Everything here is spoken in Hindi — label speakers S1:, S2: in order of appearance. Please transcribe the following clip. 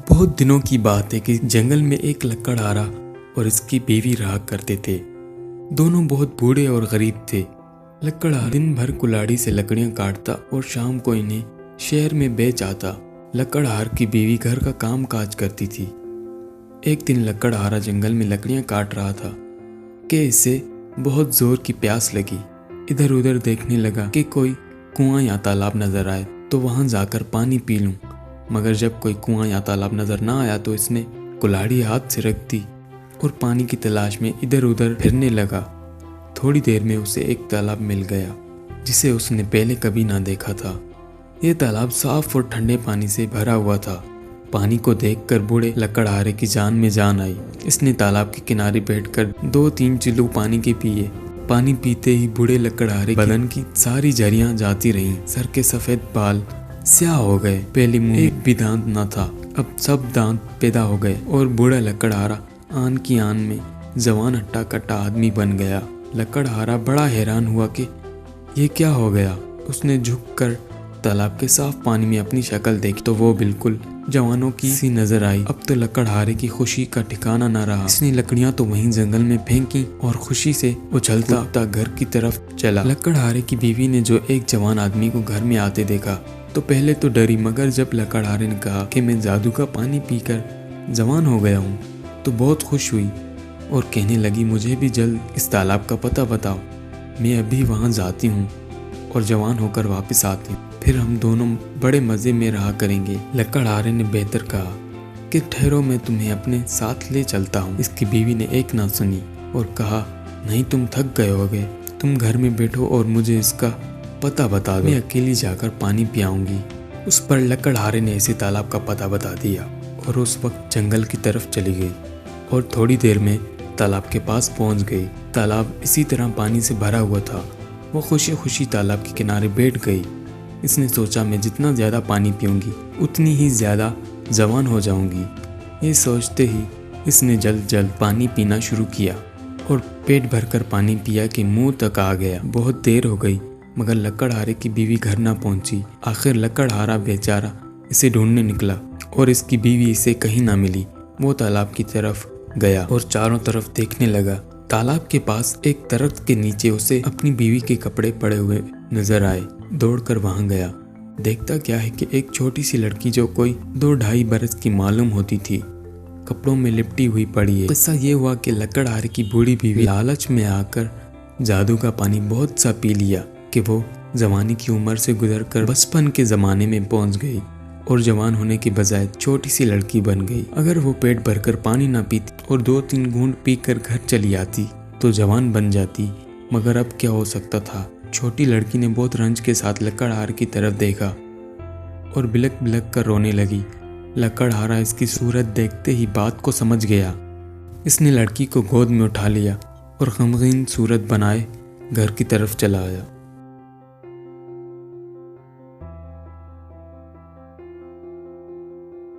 S1: बहुत दिनों की बात है कि जंगल में एक लकड़हारा और इसकी बीवी रहा करते थे। दोनों बहुत बूढ़े और गरीब थे। लकड़हारा दिन भर कुल्हाड़ी से लकड़ियां काटता और शाम को इन्हें शहर में बेच आता। लकड़हार की बीवी घर का काम काज करती थी। एक दिन लकड़हारा जंगल में लकड़ियां काट रहा था कि इसे बहुत जोर की प्यास लगी। इधर उधर देखने लगा कि कोई कुआं या तालाब नजर आए तो वहां जाकर पानी पी लूं। मगर जब कोई कुआं या तालाब नजर ना आया तो इसने कुल्हाड़ी हाथ से रख दी और पानी की तलाश में इधर उधर फिरने लगा। थोड़ी देर में उसे एक तालाब मिल गया जिसे उसने पहले कभी ना देखा था। यह तालाब साफ और ठंडे पानी से भरा हुआ था। पानी को देखकर बूढ़े लकड़हारे की जान में जान आई। इसने तालाब के किनारे बैठकर 2-3 चिल्लू पानी के पिए। पानी पीते ही बूढ़े लकड़हारे बदन की सारी झरियां जाती रहीं। सर के सफेद बाल स्याह हो गए। पहले मुंह एक भी दांत न था, अब सब दांत पैदा हो गए और बूढ़ा लकड़हारा आन की आन में जवान हट्टा कट्टा आदमी बन गया। लकड़हारा बड़ा हैरान हुआ कि ये क्या हो गया। उसने झुककर तालाब के साफ पानी में अपनी शक्ल देखी तो वो बिल्कुल जवानों की सी नजर आई। अब तो लकड़हारे की खुशी का ठिकाना न रहा। इसने लकड़ियां तो वहीं जंगल में फेंकी और खुशी से उछलता घर की तरफ चला। लकड़हारे की बीवी ने जो एक जवान आदमी को घर में आते देखा तो पहले तो डरी, मगर जब लकड़हारे ने कहा कि मैं जादू का पानी पीकर जवान हो गया हूँ तो बहुत खुश हुई और कहने लगी, मुझे भी जल्द इस तालाब का पता बताओ, मैं अभी वहाँ जाती हूँ और जवान होकर वापस आती हूँ, फिर हम दोनों बड़े मज़े में रहा करेंगे। लकड़हारे ने बेहतर कहा कि ठहरो, मैं तुम्हें अपने साथ ले चलता हूँ। इसकी बीवी ने एक ना सुनी और कहा, नहीं, तुम थक गए होगे, तुम घर में बैठो और मुझे इसका पता बता दो, मैं अकेली जाकर पानी पियाऊंगी। उस पर लकड़हारे ने ऐसे तालाब का पता बता दिया और उस वक्त जंगल की तरफ चली गई और थोड़ी देर में तालाब के पास पहुंच गई। तालाब इसी तरह पानी से भरा हुआ था। वो खुशी खुशी तालाब के किनारे बैठ गई। इसने सोचा, मैं जितना ज़्यादा पानी पीऊंगी उतनी ही ज़्यादा जवान हो जाऊंगी। ये सोचते ही इसने जल्द जल्द पानी पीना शुरू किया और पेट भरकर पानी पिया कि मुंह तक आ गया। बहुत देर हो गई मगर लकड़हारे की बीवी घर ना पहुंची। आखिर लकड़हारा बेचारा इसे ढूंढने निकला और इसकी बीवी इसे कहीं ना मिली। वो तालाब की तरफ गया और चारों तरफ देखने लगा। तालाब के पास एक दरख्त के नीचे उसे अपनी बीवी के कपड़े पड़े हुए नजर आए। दौड़कर वहां गया। देखता क्या है कि एक छोटी सी लड़की जो कोई 2-2.5 बरस की मालूम होती थी, कपड़ों में लिपटी हुई पड़ी है। किस्सा ये हुआ कि लकड़हारे की बूढ़ी बीवी लालच में आकर जादू का पानी बहुत सा पी लिया कि वो जवानी की उम्र से गुजरकर बचपन के ज़माने में पहुंच गई और जवान होने के बजाय छोटी सी लड़की बन गई। अगर वो पेट भरकर पानी ना पीती और 2-3 घूंट पीकर घर चली आती तो जवान बन जाती। मगर अब क्या हो सकता था। छोटी लड़की ने बहुत रंज के साथ लकड़हारे की तरफ देखा और बिलक बिलक कर रोने लगी। लकड़हारा इसकी सूरत देखते ही बात को समझ गया। इसने लड़की को गोद में उठा लिया और गमगीन सूरत बनाए घर की तरफ चला आया।